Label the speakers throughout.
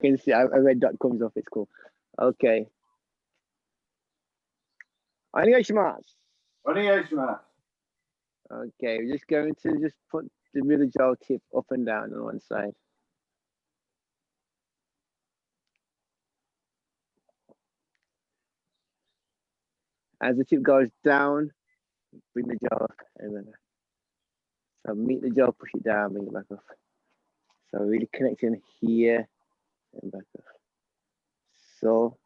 Speaker 1: can see a red dot comes off. It's cool. Okay. Onegaishimasu. Okay, we're just going to just put the middle jaw tip up and down on one side. As the tip goes down, bring the jaw up and then so meet the jaw, push it down, bring it back up. So really connecting here and back up. So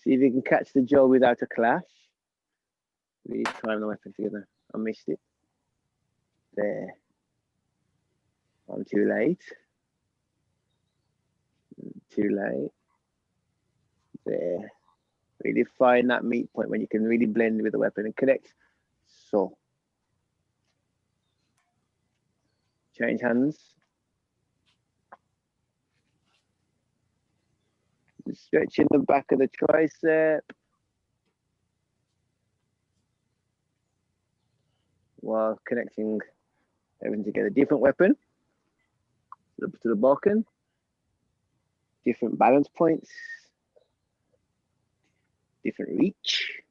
Speaker 1: see if you can catch the jaw without a clash. Really time the weapon together. I missed it. There. I'm too late. Too late. There. Really find that meet point when you can really blend with the weapon and connect. So. Change hands. Stretching the back of the tricep. While connecting everything together. Different weapon. To the Balkan. Different balance points. Different reach.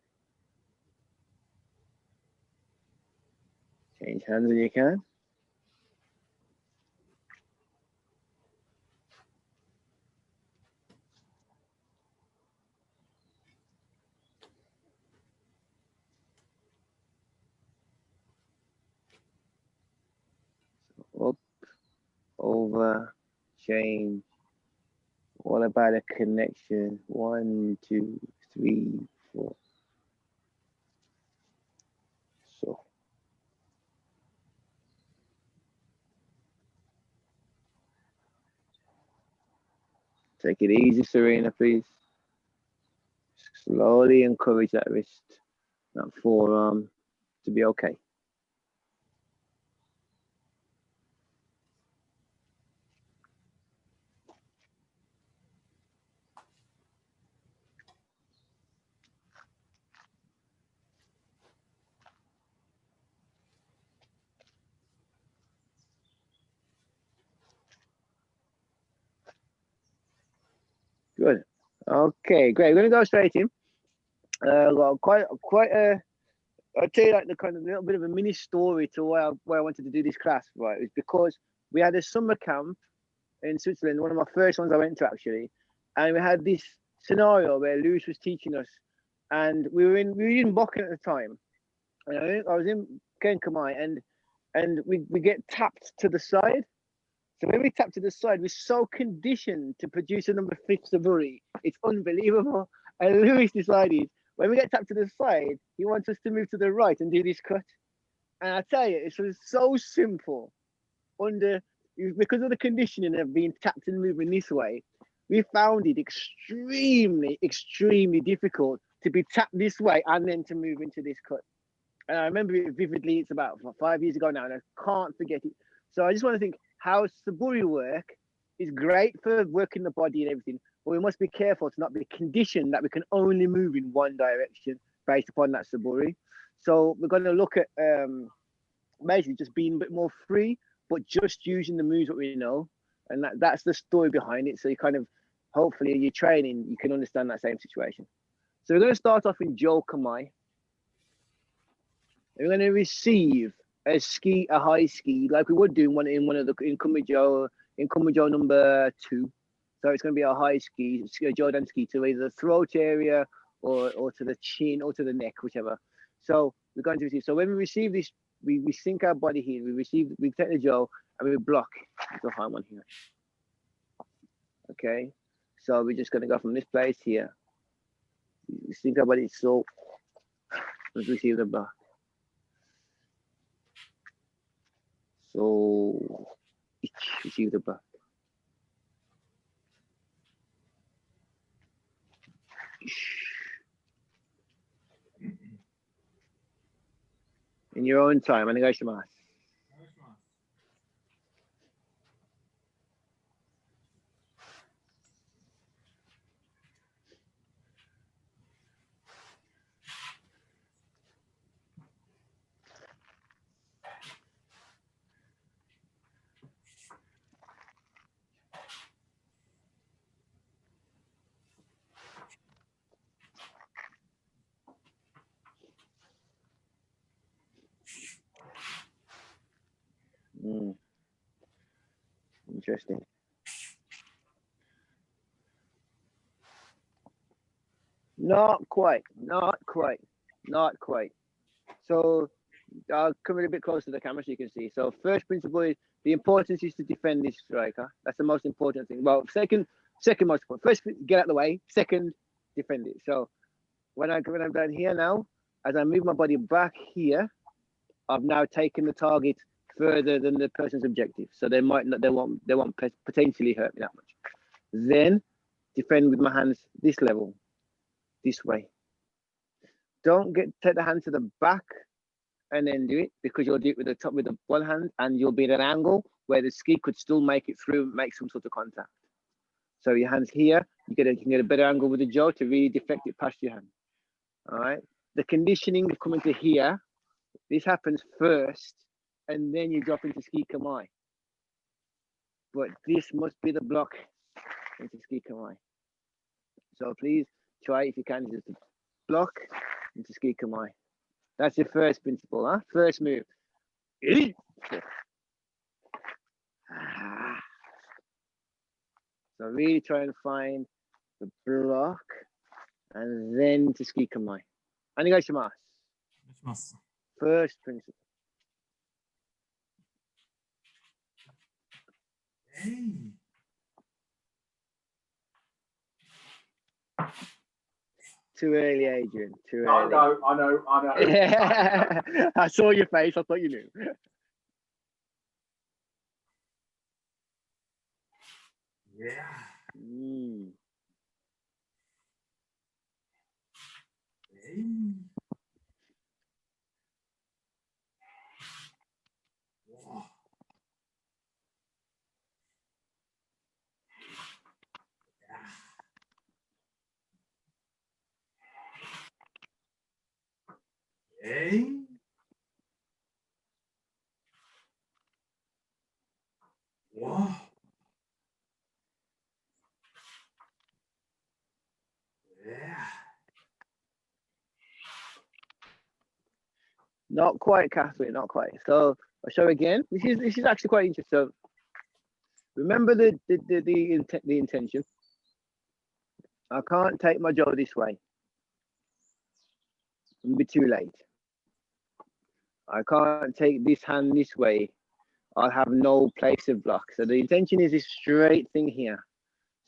Speaker 1: Change hands when you can. Up, over, change. All about a connection. 1, 2, 3, 4. So. Take it easy, Serena, please. Slowly encourage that wrist, that forearm to be okay. Good. Okay, great. We're gonna go straight in. Got quite a. I'll tell you like the kind of little bit of a mini story to why I wanted to do this class. Right, it was because we had a summer camp in Switzerland, one of my first ones I went to actually, and we had this scenario where Lewis was teaching us, and we were in Bokken at the time, and I was in Kenkamai, and we get tapped to the side. So when we tap to the side, we're so conditioned to produce a number 5 Suburi. It's unbelievable. And Lewis decided when we get tapped to the side, he wants us to move to the right and do this cut. And I tell you, it was so simple. Because of the conditioning of being tapped and moving this way, we found it extremely, extremely difficult to be tapped this way and then to move into this cut. And I remember it vividly. It's about 5 years ago now, and I can't forget it. So I just want to think how Suburi work is great for working the body and everything, but we must be careful to not be conditioned that we can only move in one direction based upon that Suburi. So we're going to look at basically just being a bit more free, but just using the moves that we know, and that's the story behind it. So you kind of, hopefully, in your training, you can understand that same situation. So we're going to start off in Jo Kamai. We're going to receive a high ski, like we would do in Kumajo number 2. So it's going to be a high ski, a Jordan ski to either the throat area or to the chin or to the neck, whichever. So we're going to receive. So when we receive this, we sink our body here. We take the jaw and we block the high one here. Okay. So we're just going to go from this place here. We sink our body. So let's receive the block. So receive the back. In your own time, onegaishimasu. Interesting. Not quite. So I'll come in a bit closer to the camera so you can see. So first principle is the importance is to defend this striker. That's the most important thing. Well, second most important. First, get out of the way. Second, defend it. So when I'm down here now, as I move my body back here, I've now taken the target further than the person's objective. So they won't potentially hurt me that much. Then defend with my hands this level, this way. Don't take the hand to the back and then do it, because you'll do it with the one hand and you'll be at an angle where the ski could still make it through, make some sort of contact. So your hands here, you can get a better angle with the jaw to really deflect it past your hand. All right. The conditioning of coming to here, this happens first, and then you drop into ski kamai. But this must be the block into ski kamai. So please try, if you can, just block into ski kamai. That's your first principle, huh? First move. So really try and find the block and then to ski kamai. Onegaishimasu. First principle. Too early, Adrian. Too early.
Speaker 2: I know.
Speaker 1: I saw your face. I thought you knew.
Speaker 2: Yeah. Wow. Yeah.
Speaker 1: Not quite, Catherine. Not quite. So I'll show again. This is actually quite interesting. So remember the intention. I can't take my jaw this way. It'll be too late. I can't take this hand this way. I'll have no place of block. So the intention is this straight thing here.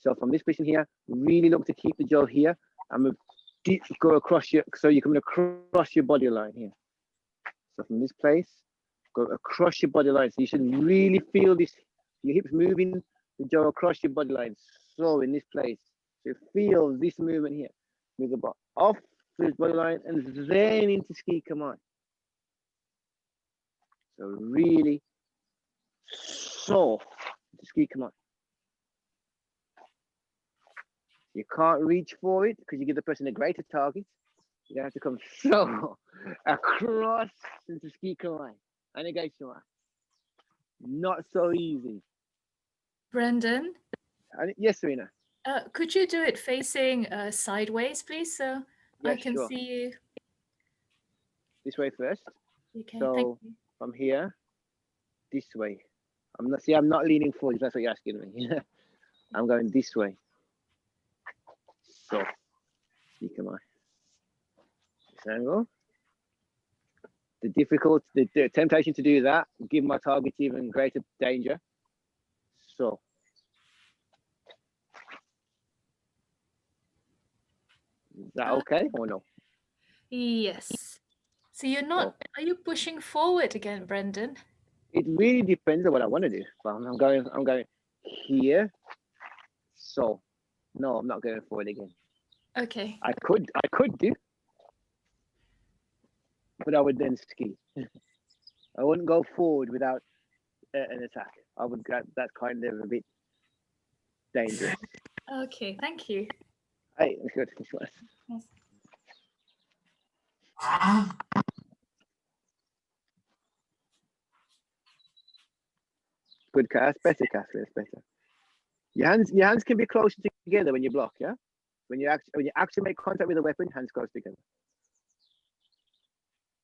Speaker 1: So from this position here, really look to keep the jaw here and go across your, so you're coming across your body line here. So from this place, go across your body line. So you should really feel this, your hips moving, the jaw across your body line. So in this place, so feel this movement here. Move the ball off this body line and then into ski kamai. So really soft to ski kamai. You can't reach for it because you give the person a greater target. You have to come so across into ski kamai. Onegaishimasu. Not so easy.
Speaker 3: Brendon?
Speaker 1: Yes, Serena.
Speaker 3: Could you do it facing sideways, please, so
Speaker 1: Yeah,
Speaker 3: I can
Speaker 1: sure.
Speaker 3: see you?
Speaker 1: This way first.
Speaker 3: Okay,
Speaker 1: So
Speaker 3: thank you.
Speaker 1: from here, this way. I'm not leaning forward. That's what you're asking me. I'm going this way. So, ski kamai. This angle. The temptation to do that, give my target even greater danger. So. Is that okay or no?
Speaker 3: Yes. So you're not, are you pushing forward again, Brendon?
Speaker 1: It really depends on what I want to do. But I'm going here. So, no, I'm not going forward again.
Speaker 3: Okay.
Speaker 1: I could do, but I would then ski. I wouldn't go forward without an attack. I would. That's kind of a bit dangerous.
Speaker 3: Okay, thank you.
Speaker 1: Hey, that's good.
Speaker 3: Yes.
Speaker 1: Good cast, better cast, it's better. Your hands can be closer together when you block, yeah? When you actually make contact with the weapon, hands close together.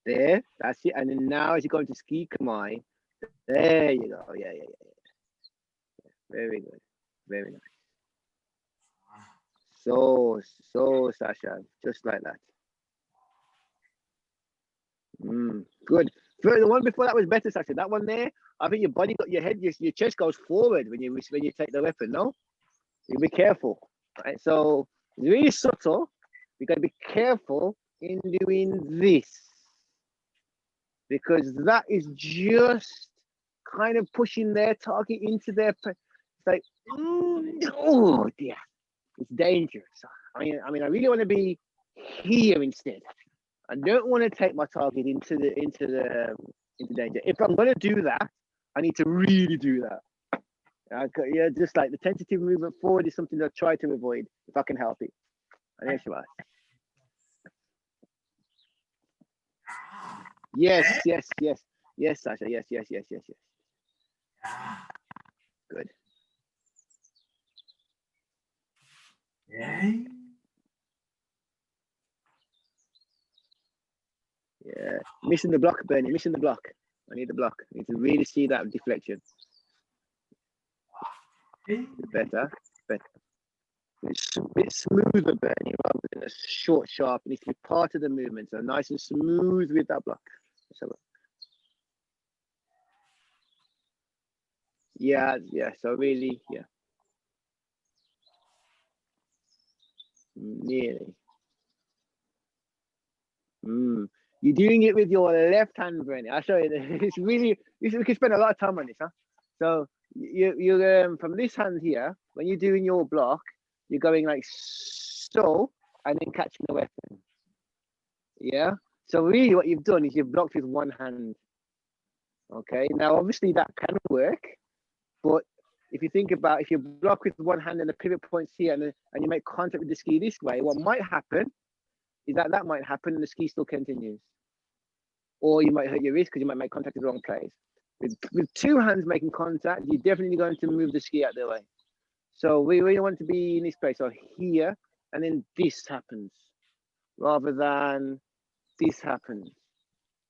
Speaker 1: There, that's it. And then now as you go into ski kamai, There you go. Yeah. Very good. Very nice. So, Sasha, just like that. Good. The one before that was better, Sasha. That one there, I think your body got your head, your chest goes forward when you take the weapon. No, you be careful. Right. So it's really subtle. You gotta be careful in doing this because that is just kind of pushing their target into their. It's like, oh dear, it's dangerous. I mean, I really want to be here instead. I don't want to take my target into danger. If I'm going to do that, I need to really do that. Yeah, just like the tentative movement forward is something that I try to avoid if I can help it. And there she was. Yes, Sasha. Yes. Good. Yeah, missing the block, Bernie. Missing the block. I need the block. I need to really see that deflection. Better. It's a bit smoother, Bernie, rather than a short, sharp. It needs to be part of the movement. So nice and smooth with that block. Yeah. So really, yeah. Nearly. You're doing it with your left hand, Bernie. I'll show you. It's really, we can spend a lot of time on this, huh? So you from this hand here, when you're doing your block, you're going like so, and then catching the weapon. Yeah. So really, what you've done is you've blocked with one hand. Okay. Now, obviously, that can work, but if you think about if you block with one hand and the pivot points here, and you make contact with the ski this way, what might happen is that might happen and the ski still continues. Or you might hurt your wrist because you might make contact with the wrong place. With two hands making contact, you're definitely going to move the ski out of the way. So we really want to be in this place. So here, and then this happens, rather than this happens.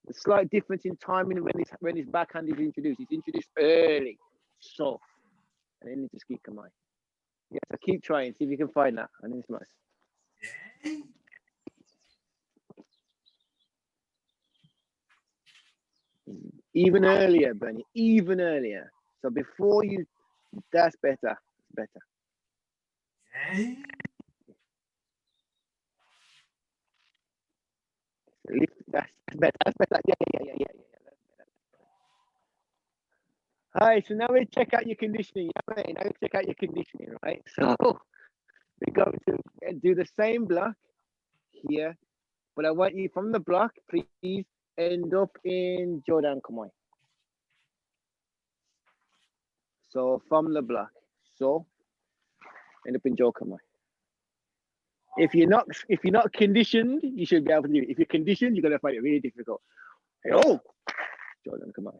Speaker 1: The slight difference in timing when this backhand is introduced. It's introduced early, soft, and then into ski kamai. Yeah, so keep trying, see if you can find that. And it's nice. Even earlier, Bernie, even earlier. So before you, that's better. Better. That's better. That's better. Yeah. All right, so now we check out your conditioning. Now we check out your conditioning, right? So we're going to do the same block here, but I want you from the block, please end up in Jordan Kamai. So from the block, so end up in Joe Kamai. If you're not conditioned, you should be able to do it. If you're conditioned, you're gonna find it really difficult. Oh, Jordan, come on.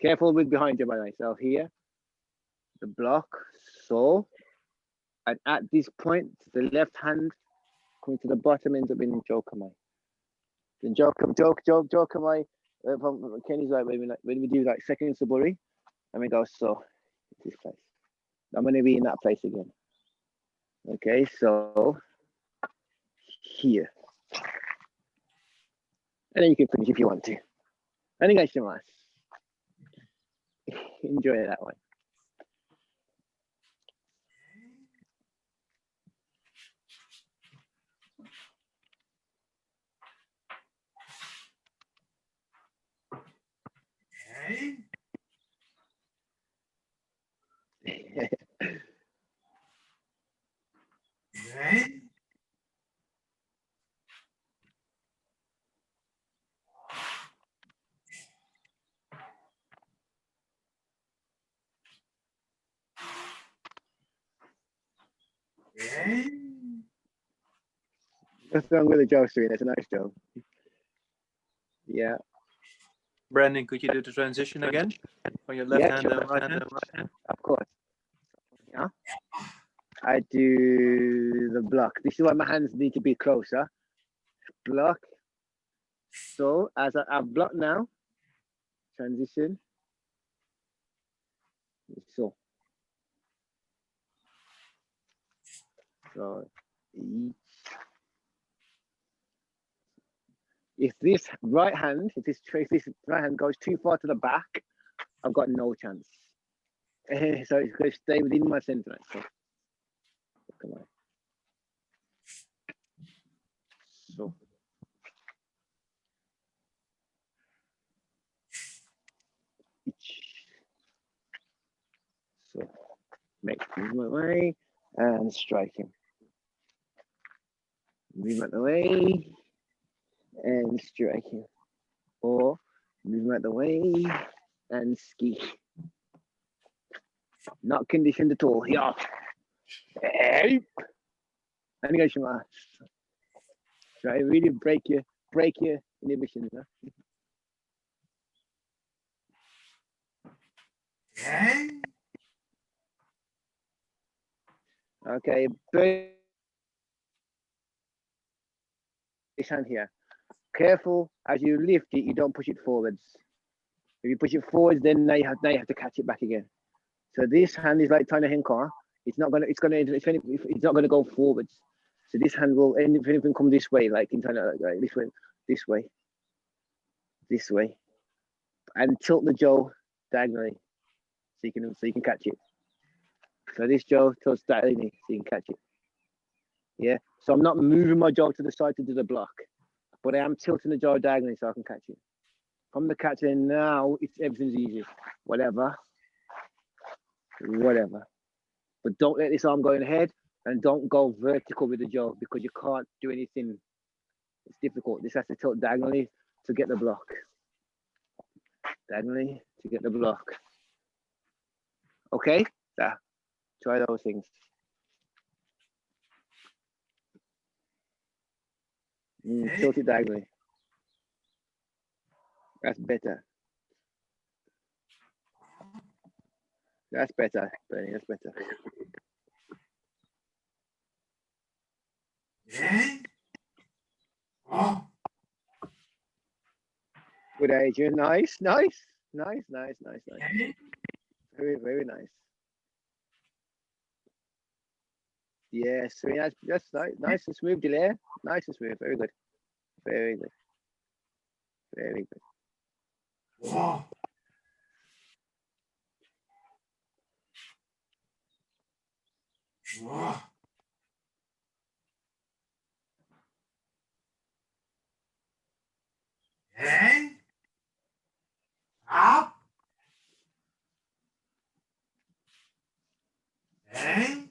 Speaker 1: Careful with behind you, by the way. So here, the block, so, and at this point, the left hand coming to the bottom ends up in Joe Kamai. Then Joe Kamai, from Kenny's right, when we do like second Suburi, and we go, so, this place. I'm gonna be in that place again. Okay, so here. And then you can finish if you want to. I think I should enjoy that one. What's wrong with the joke, Serena? It's a nice joke. Yeah.
Speaker 4: Brendon, could you do the transition again on your left hand and right hand?
Speaker 1: Of course. Yeah. I do the block. This is why my hands need to be closer. Block. So as I've blocked now, transition. So if this right hand goes too far to the back, I've got no chance. So it's going to stay within my center. So, come on. So. So make movement way and striking. Movement away and striking. Or movement away and ski. Not conditioned at all. Yeah. Hey. Let me go show my. Try really break your inhibitions. Huh? Okay, this hand here. Careful as you lift it, you don't push it forwards. If you push it forwards, then now you have to catch it back again. So this hand is like trying to hinker. It's not gonna go forwards. So this hand will, if anything, come this way, like in trying to like this way, and tilt the jaw diagonally, so you can catch it. So this jaw tilts diagonally, so you can catch it. Yeah. So I'm not moving my jaw to the side to do the block, but I am tilting the jaw diagonally so I can catch it. From the catch, then now everything's easy. Whatever. But don't let this arm go in ahead, and don't go vertical with the jaw because you can't do anything. It's difficult. This has to tilt diagonally to get the block. Diagonally to get the block. Okay? Yeah. Try those things. Tilt it diagonally. That's better. That's better, Bernie. That's better. Good, Adrian. Nice. Very, very nice. Yes, that's nice and smooth, Delay. Nice and smooth. Very good. Very good.
Speaker 2: Wow. Wow. And up. And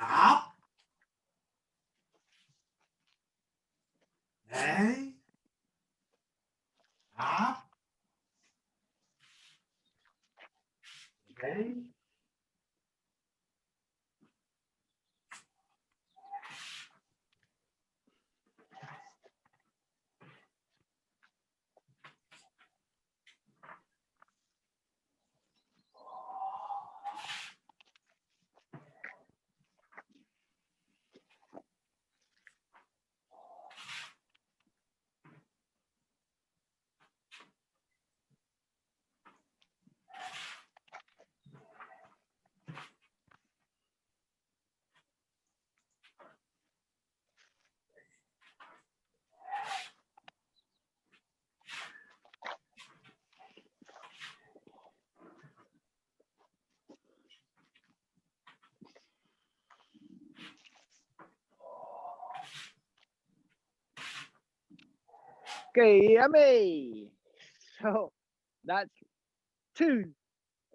Speaker 2: up. And up. And
Speaker 1: Okay, yummy. So that's two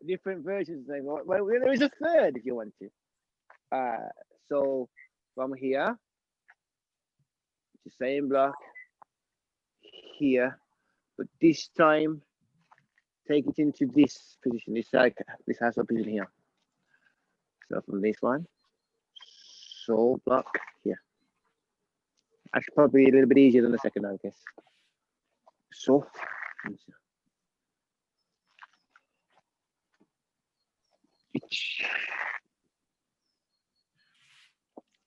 Speaker 1: different versions. Well, there is a third if you want to. So from here, the same block here, but this time take it into this position, this has a position here. So from this one, so block here. Actually, probably a little bit easier than the second, I guess. So.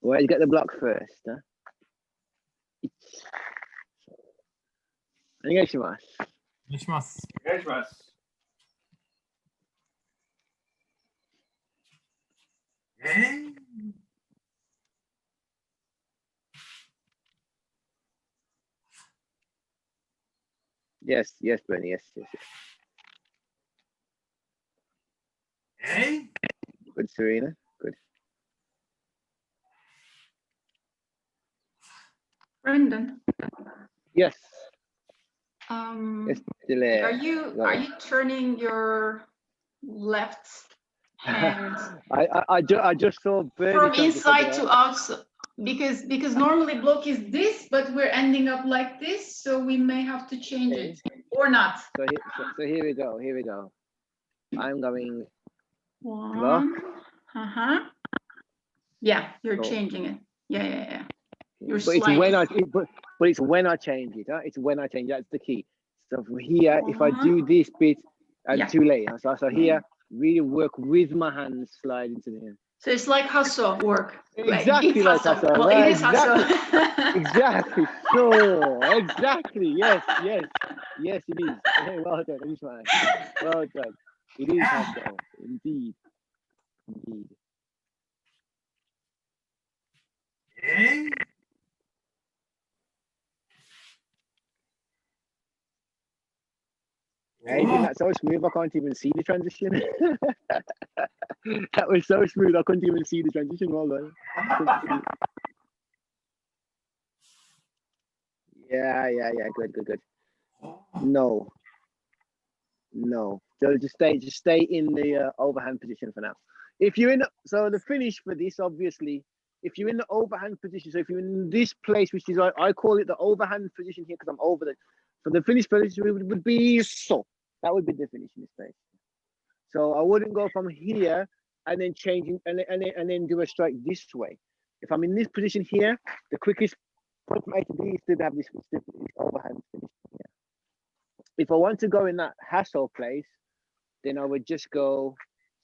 Speaker 1: Well, you get the block first. Huh? お願いします。
Speaker 5: お願いします。
Speaker 2: And
Speaker 1: Yes, yes, Bernie. Yes, yes, yes.
Speaker 2: and
Speaker 1: Good, Serena. Good.
Speaker 5: Brendon,
Speaker 1: Yes.
Speaker 5: um,
Speaker 1: Yes, delay.
Speaker 5: are you turning your left hand
Speaker 1: I just saw Bernie
Speaker 5: from
Speaker 1: trying
Speaker 5: inside
Speaker 1: figure
Speaker 5: to
Speaker 1: out.
Speaker 5: outside? Because normally block is this, but we're ending up like this, so we may have to change
Speaker 1: Okay.
Speaker 5: it or not.
Speaker 1: So here we go. Here we go. I'm going block.
Speaker 5: One. Yeah, you're
Speaker 1: Oh.
Speaker 5: changing it. Yeah. You're
Speaker 1: But it's
Speaker 5: sliding.
Speaker 1: but it's when I change it. Huh? It's when I change. That's the key. So from here, if I do this bit,
Speaker 5: Yeah.
Speaker 1: too late. So here, really work with my hands, slide into the hand.
Speaker 5: So it's like hustle work.
Speaker 1: Exactly
Speaker 5: It's
Speaker 1: like
Speaker 5: hustle.
Speaker 1: hustle.
Speaker 5: Well,
Speaker 1: Right,
Speaker 5: it is
Speaker 1: exactly.
Speaker 5: hustle.
Speaker 1: Exactly. So exactly. Yes. It is. Well done. That is fine. Well done. It is hustle. Indeed.
Speaker 2: and
Speaker 1: Hey, did that so smooth? I can't even see the transition. That was so smooth. I couldn't even see the transition. Well done. Yeah. Good. No. So just stay in the overhand position for now. If you're in the finish for this, obviously, if you're in the overhand position, so if you're in this place, which is I call it the overhand position here because I'm over the for the finish position would be so. That would be the finish in this place. So I wouldn't go from here and then changing and then do a strike this way. If I'm in this position here, the quickest point from A to B is to have this overhand finish here. If I want to go in that hassle place, then I would just go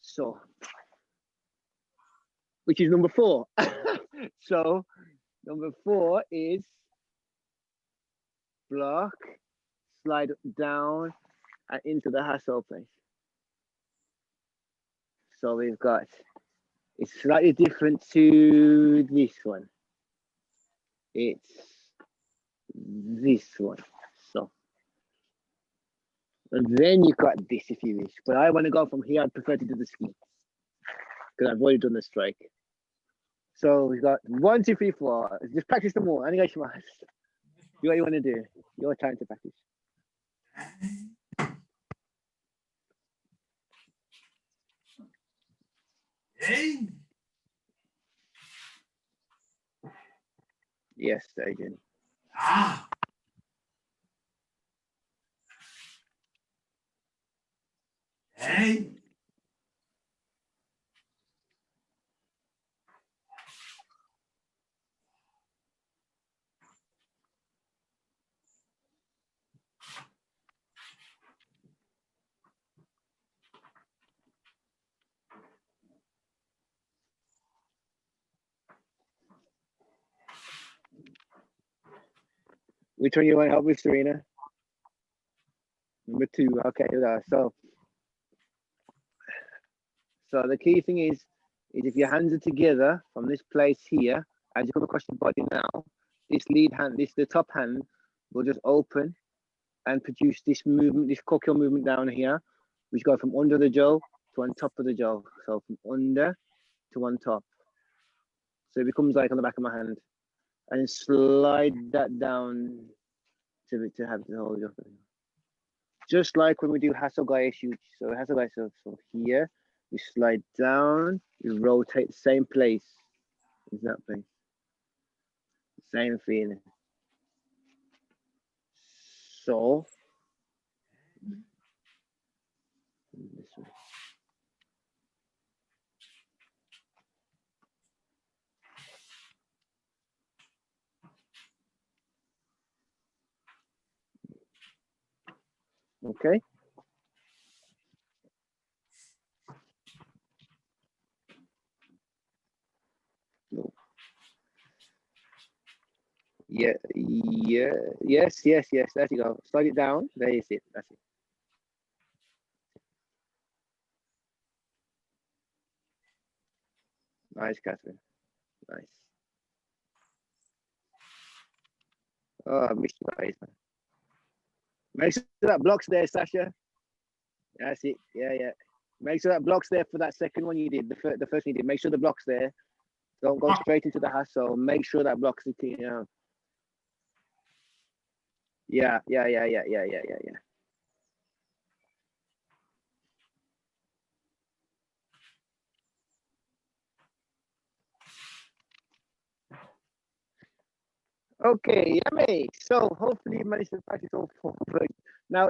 Speaker 1: so, which is number 4. So number 4 is block, slide down and into the hassle place. So we've got, it's slightly different to this one. It's this one. So, and then you got this if you wish. But I want to go from here. I'd prefer to do the ski because I've already done the strike. So we've got 1, 2, 3, 4. Just practice them all. Do what you want to do. Your time to practice.
Speaker 2: and
Speaker 1: Yes, Adrian.
Speaker 2: and
Speaker 1: Which one you want to help with, Serena? Number 2. Okay, so the key thing is if your hands are together from this place here, as you come across your body now, this lead hand, the top hand, will just open and produce this movement, this kokyo movement down here, which go from under the jaw to on top of the jaw. So from under to on top. So it becomes like on the back of my hand, and slide that down to have the whole jaw. Just like when we do Hasogai shoot. So Hasogai, so here we slide down, we rotate the same place. Is that place? Same feeling. So this way. Okay. No. Yes. There you go. Slide it down. There you see it. That's it. Nice, Catherine. Nice. Oh, I missed you guys. Make sure that block's there, Sasha. That's it. Yeah, yeah. Make sure that block's there for that second one you did. The first one you did. Make sure the block's there. Don't go straight into the hassle. Make sure that block's the key. Yeah. Okay, yummy. So hopefully you managed to practice all four. Now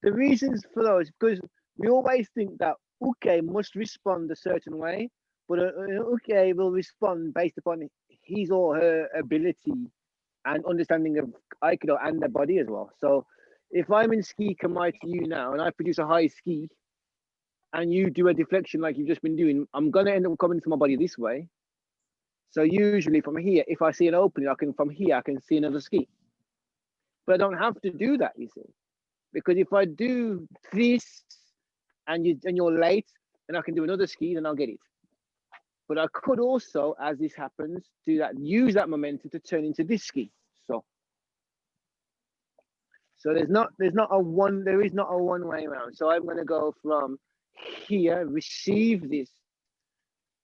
Speaker 1: the reasons for those, because we always think that uke must respond a certain way, but uke will respond based upon his or her ability and understanding of aikido and the body as well. So if I'm in ski kamae to you now and I produce a high ski and you do a deflection like you've just been doing, I'm gonna end up coming to my body this way. So usually from here, if I see an opening, from here I can see another ski. But I don't have to do that, you see, because if I do this and you're late, then I can do another ski, then I'll get it. But I could also, as this happens, do that, use that momentum to turn into this ski. So there is not a one way around. So I'm going to go from here, receive this,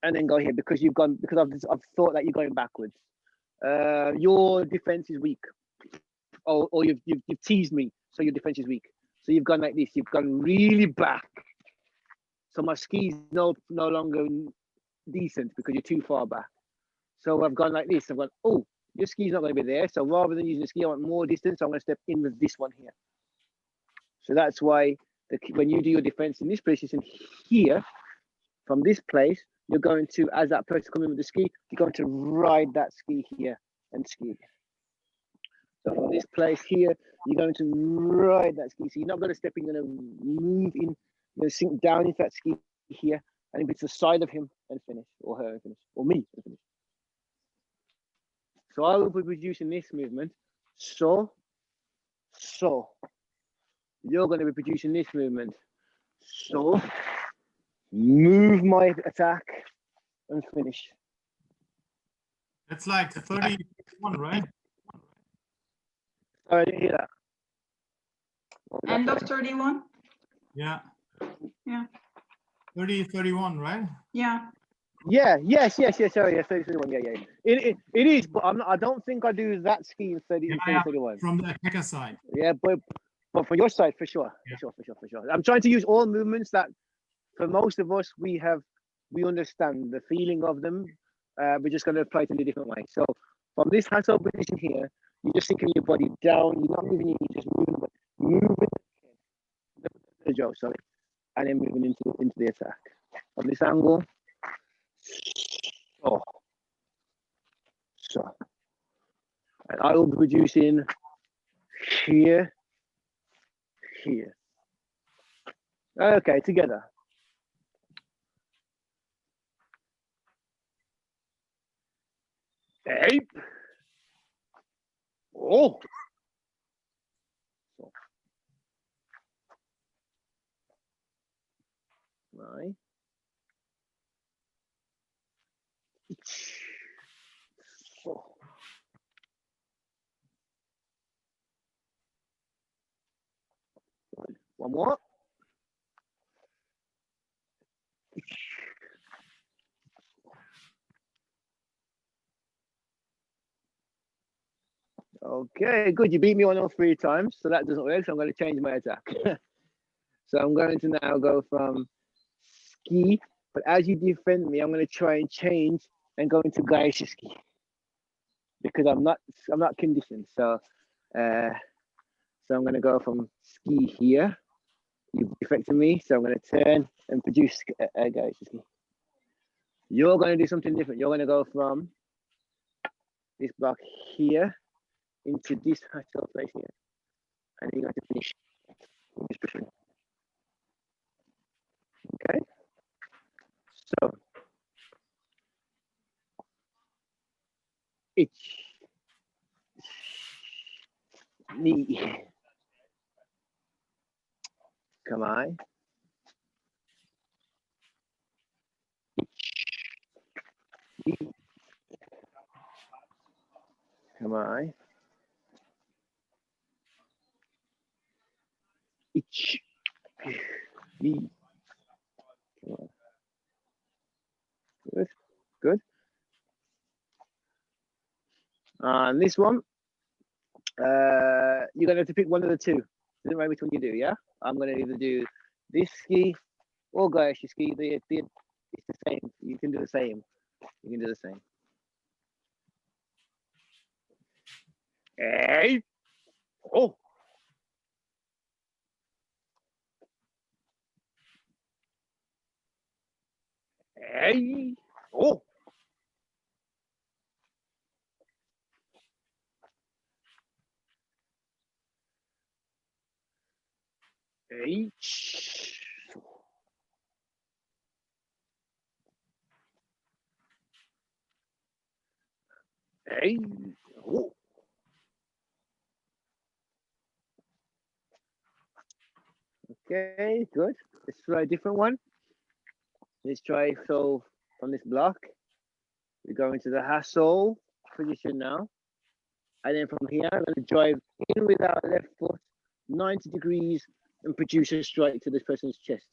Speaker 1: and then go here because I've thought that you're going backwards. Your defense is weak, or you've teased me, so your defense is weak. So you've gone like this. You've gone really back. So my ski's no longer decent because you're too far back. So I've gone like this. I've gone, oh, your ski's not going to be there. So rather than using the ski, I want more distance. So I'm going to step in with this one here. So that's why when you do your defense in this position here, from this place, you're going to, as that person coming with the ski, you're going to ride that ski here and ski. So from this place here, you're going to ride that ski. So you're not going to step in, you're going to move in, you're going to sink down into that ski here, and if it's the side of him and finish, or her and finish, or me and finish. So I will be producing this movement. So you're going to be producing this movement. So move my attack and finish.
Speaker 6: It's like 31, right?
Speaker 1: I didn't hear that.
Speaker 5: End of 31?
Speaker 6: Yeah.
Speaker 5: Yeah.
Speaker 6: 30, 31, right?
Speaker 5: Yeah.
Speaker 1: Yeah, yes, sorry, yeah, 31, yeah. It is, but I don't think I do that ski in 30,
Speaker 6: Yeah,
Speaker 1: 31.
Speaker 6: from the attacker side.
Speaker 1: Yeah, but for your side, for sure. For sure. I'm trying to use all movements that, for most of us, we understand the feeling of them. We're just going to apply it in a different way. So from this hands-up position here, you're just sinking your body down. You're not moving, you're just moving the Dojo, sorry, and then moving into the attack. From this angle, so, and I will be producing here. Okay, together. Hey. Oh. So. Right. So. One more. Okay, good. You beat me on all 3 times, so that doesn't work. So I'm going to change my attack. So I'm going to now go from ski, but as you defend me, I'm going to try and change and go into Gaisha ski because I'm not conditioned. So, I'm going to go from ski here. You've defected me, so I'm going to turn and produce Gaisha ski. You're going to do something different. You're going to go from this block here into this hatchel place here, and you're going to finish this position. Okay, so knee, come on, Come on. Ich. Ni. Come on. Good. Good. And this one, you're gonna have to pick one of the two. Doesn't matter which one you do, yeah? I'm gonna either do this ski or Gaeshi ski. It's the same. You can do the same. You can do the same. Hey! Oh! Hey! Oh! Hey! Hey! Oh! Okay, good. Let's try a different one. Let's try, so from this block, we go into the hassle position now. And then from here, I'm going to drive in with our left foot 90 degrees and produce a strike to this person's chest.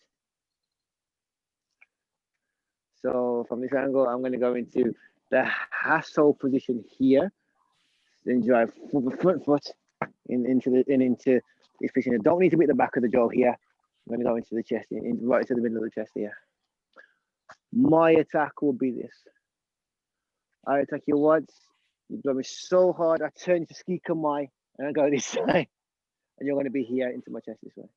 Speaker 1: So from this angle, I'm going to go into the hassle position here, then drive front foot into this position. I don't need to be at the back of the jaw here. I'm going to go into the chest, right to the middle of the chest here. My attack will be this. I attack you once, you blow me so hard, I turn to ski kamai, and I go this side. And you're going to be here into my chest this way.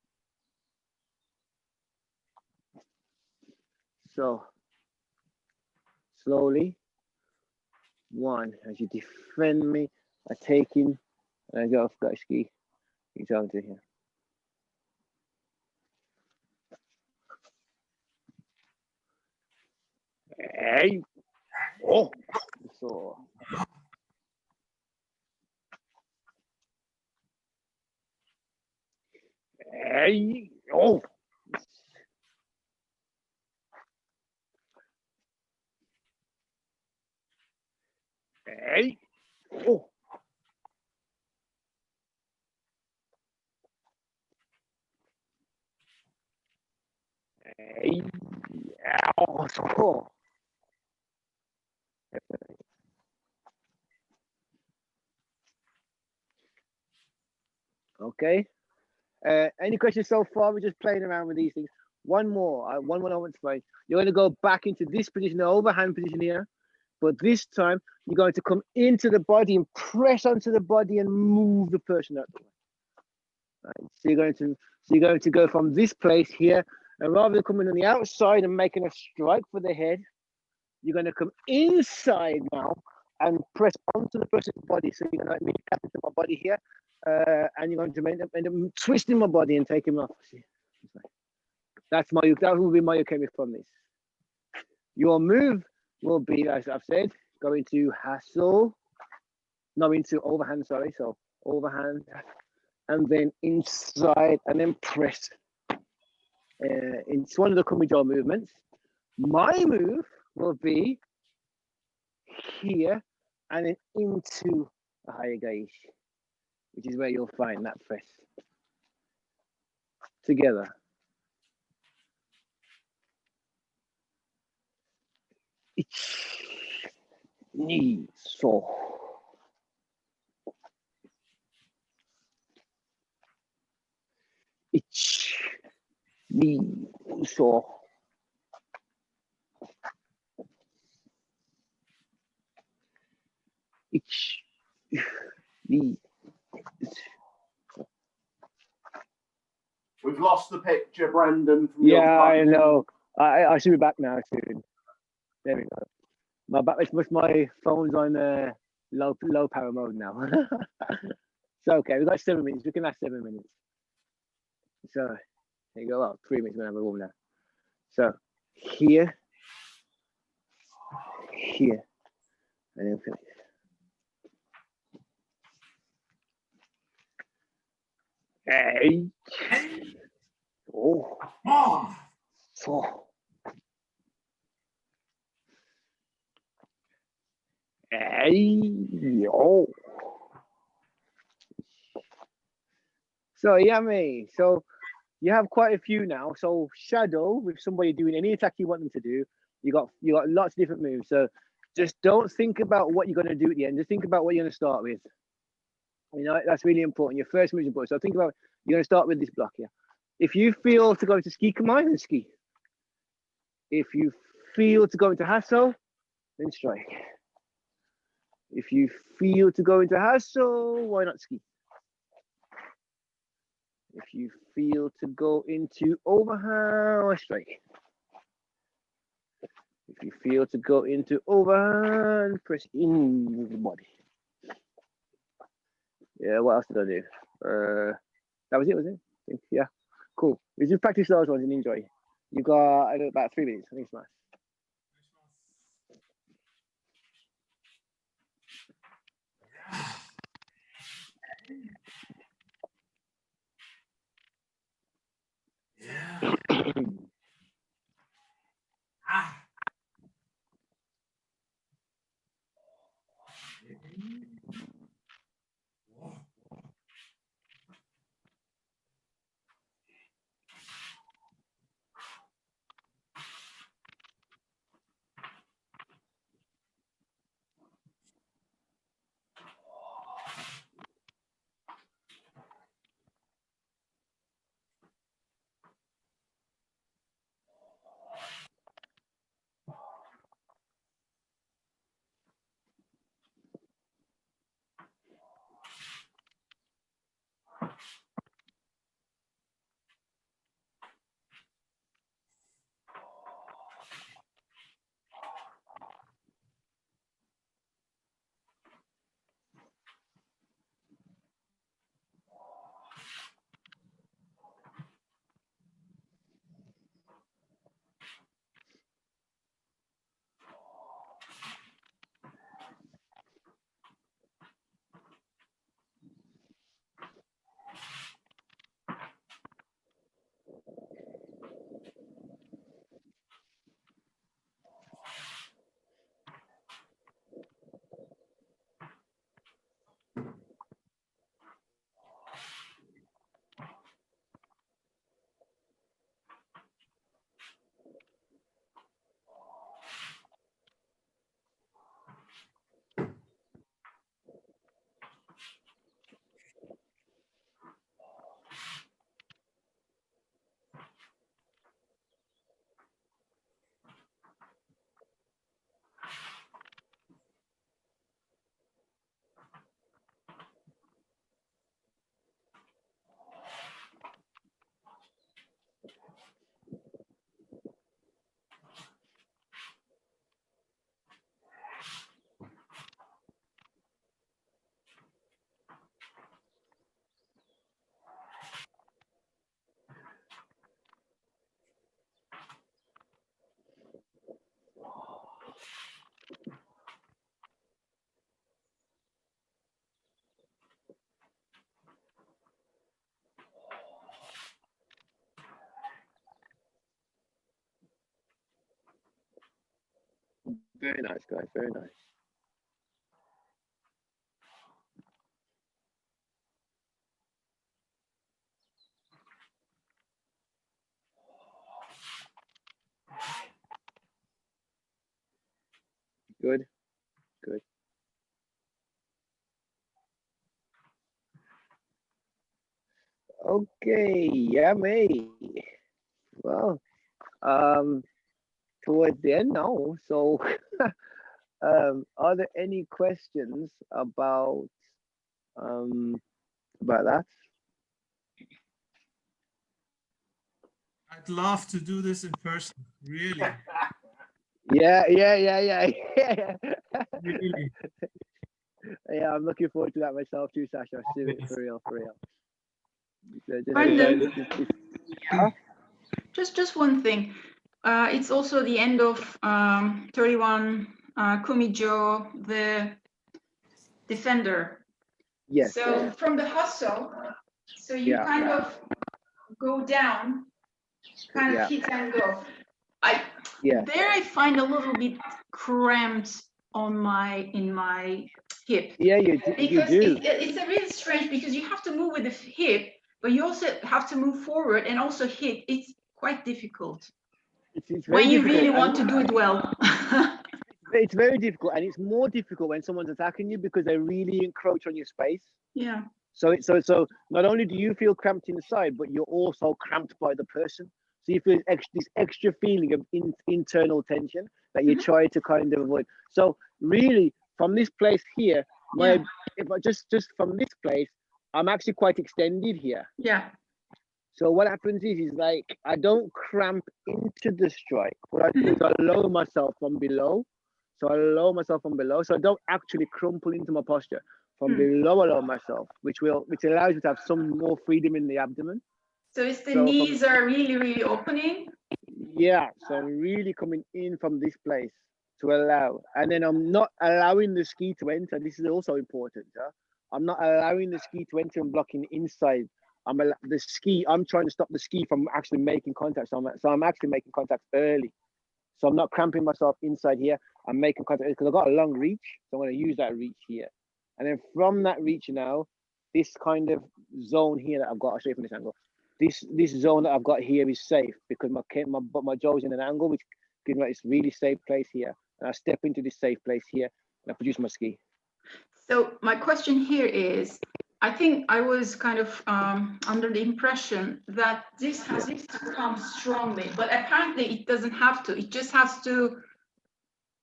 Speaker 1: So, slowly, one, as you defend me, I take in, and I go off that ski. You go into here. Hey! Oh! So, hey! Oh! Hey! Oh! Hey! Oh! So. Okay. Any questions so far? We're just playing around with these things. One more. One more I want to play. You're going to go back into this position, the overhand position here. But this time, you're going to come into the body and press onto the body and move the person out the way. Right. So you're going to go from this place here, and rather than coming on the outside and making a strike for the head, you're going to come inside now and press onto the person's body. So you're going to make tap into my body here, and you're going to end up twisting my body and taking him off. See? That will be my okay from this. Your move will be, as I've said, go into hassle, no, into overhand, sorry. So overhand, and then inside, and then press. It's one of the kumijo movements. My move will be here, and then into a higher gauge, which is where you'll find that press. Together. Knee, so. Knee, so. Knee.
Speaker 7: We've lost the picture, Brendon. From
Speaker 1: Yeah, I know. I should be back now soon. There we go. My phone's on low power mode now. It's okay. We've got 7 minutes. We can last 7 minutes. So there you go. Well, 3 minutes. We're gonna have a warm now. So here, and then finish. Hey. Oh.
Speaker 2: Oh.
Speaker 1: So. Hey. Oh. So yeah, mate. So you have quite a few now. So shadow with somebody doing any attack you want them to do. You got lots of different moves. So just don't think about what you're going to do at the end. Just think about what you're going to start with. You know, that's really important. Your first move is important. So think about you're going to start with this block here. If you feel to go into ski command, then ski. If you feel to go into hassle, then strike. If you feel to go into hassle, why not ski? If you feel to go into overhand, strike. If you feel to go into overhand, press in with the body. Yeah, what else did I do? That was it, was it? I think, yeah. Cool. We just practice those ones and enjoy. You got about 3 minutes. I think it's nice.
Speaker 2: Yeah. Ah.
Speaker 1: Very nice, guys. Very nice. Good. Good. Okay, yeah, mate. Well, towards the end now. So, are there any questions about that?
Speaker 6: I'd love to do this in person, really.
Speaker 1: Yeah.
Speaker 6: Really.
Speaker 1: Yeah, I'm looking forward to that myself too, Sasha. For real.
Speaker 5: Brendon, just one thing. It's also the end of 31 Kumijo, the defender.
Speaker 1: Yes.
Speaker 5: So from the hustle, so you kind of go down, kind of hit and go. There I find a little bit cramped in my hip.
Speaker 1: Yeah, you do.
Speaker 5: It's a really strange because you have to move with the hip, but you also have to move forward and also hit. It's quite difficult.
Speaker 1: It's
Speaker 5: when you
Speaker 1: difficult.
Speaker 5: really want to do it well.
Speaker 1: It's very difficult, and it's more difficult when someone's attacking you because they really encroach on your space.
Speaker 5: Yeah.
Speaker 1: So not only do you feel cramped inside, but you're also cramped by the person. So you feel this extra feeling of internal tension that you try to kind of avoid. So really, from this place here, if I just from this place, I'm actually quite extended here.
Speaker 5: Yeah.
Speaker 1: So what happens is like I don't cramp into the strike. What I do is I lower myself from below. So I lower myself from below. So I don't actually crumple into my posture. From below, I lower myself, which allows you to have some more freedom in the abdomen.
Speaker 5: So it's the knees are really opening?
Speaker 1: Yeah, so I'm really coming in from this place to allow. And then I'm not allowing the ski to enter. This is also important. Huh? I'm not allowing the ski to enter and blocking inside. I'm trying to stop the ski from actually making contact. So I'm actually making contact early. So I'm not cramping myself inside here. I'm making contact because I've got a long reach. So I'm going to use that reach here. And then from that reach now, this kind of zone here that I've got, I'll show you from this angle. This zone that I've got here is safe because my jaw's in an angle, which gives me this really safe place here. And I step into this safe place here and I produce my ski.
Speaker 5: So my question here is, I think I was kind of under the impression that this has to come strongly, but apparently it doesn't have to. It just has to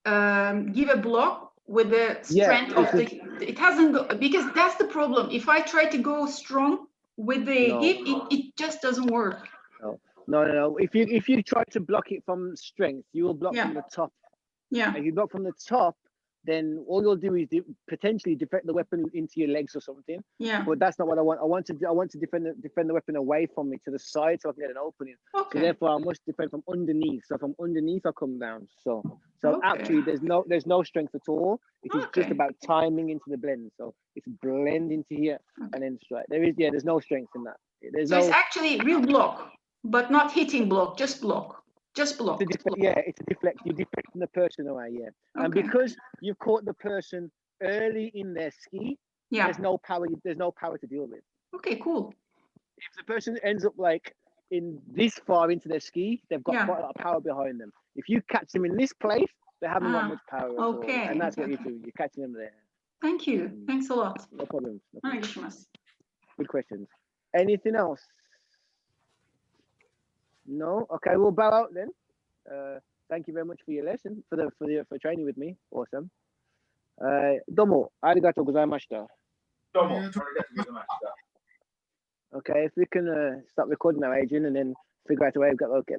Speaker 5: give a block with the strength of the. It hasn't because that's the problem. If I try to go strong with the hip, it just doesn't work.
Speaker 1: No. If you try to block it from strength, you will block from the top.
Speaker 5: Yeah.
Speaker 1: If you block from the top, then all you'll do is potentially deflect the weapon into your legs or something.
Speaker 5: Yeah.
Speaker 1: But that's not what I want. I want to defend the weapon away from me to the side so I can get an opening.
Speaker 5: Okay.
Speaker 1: So therefore I must defend from underneath. So from underneath I come down. So actually there's no strength at all. It is just about timing into the blend. So it's blend into here and then strike. There's no strength in that.
Speaker 5: It's actually real block, but not hitting block, just block. Just block.
Speaker 1: It's a deflect. You're deflecting the person away, and because you've caught the person early in their ski, there's no power to deal with.
Speaker 5: Okay, cool.
Speaker 1: If the person ends up like in this far into their ski, they've got quite a lot of power behind them. If you catch them in this place, they haven't got much power at all. And that's what you do. You're catching them there.
Speaker 5: Thank you. Thanks a lot.
Speaker 1: No problem. Good questions. Anything else? No. Okay, we'll bow out then. Thank you very much for your lesson, for training with me. Awesome. Domo, arigatou gozaimashita.
Speaker 7: Domo, arigatou gozaimashita.
Speaker 1: Okay, if we can start recording now, Adrian, and then figure out a way we've got to get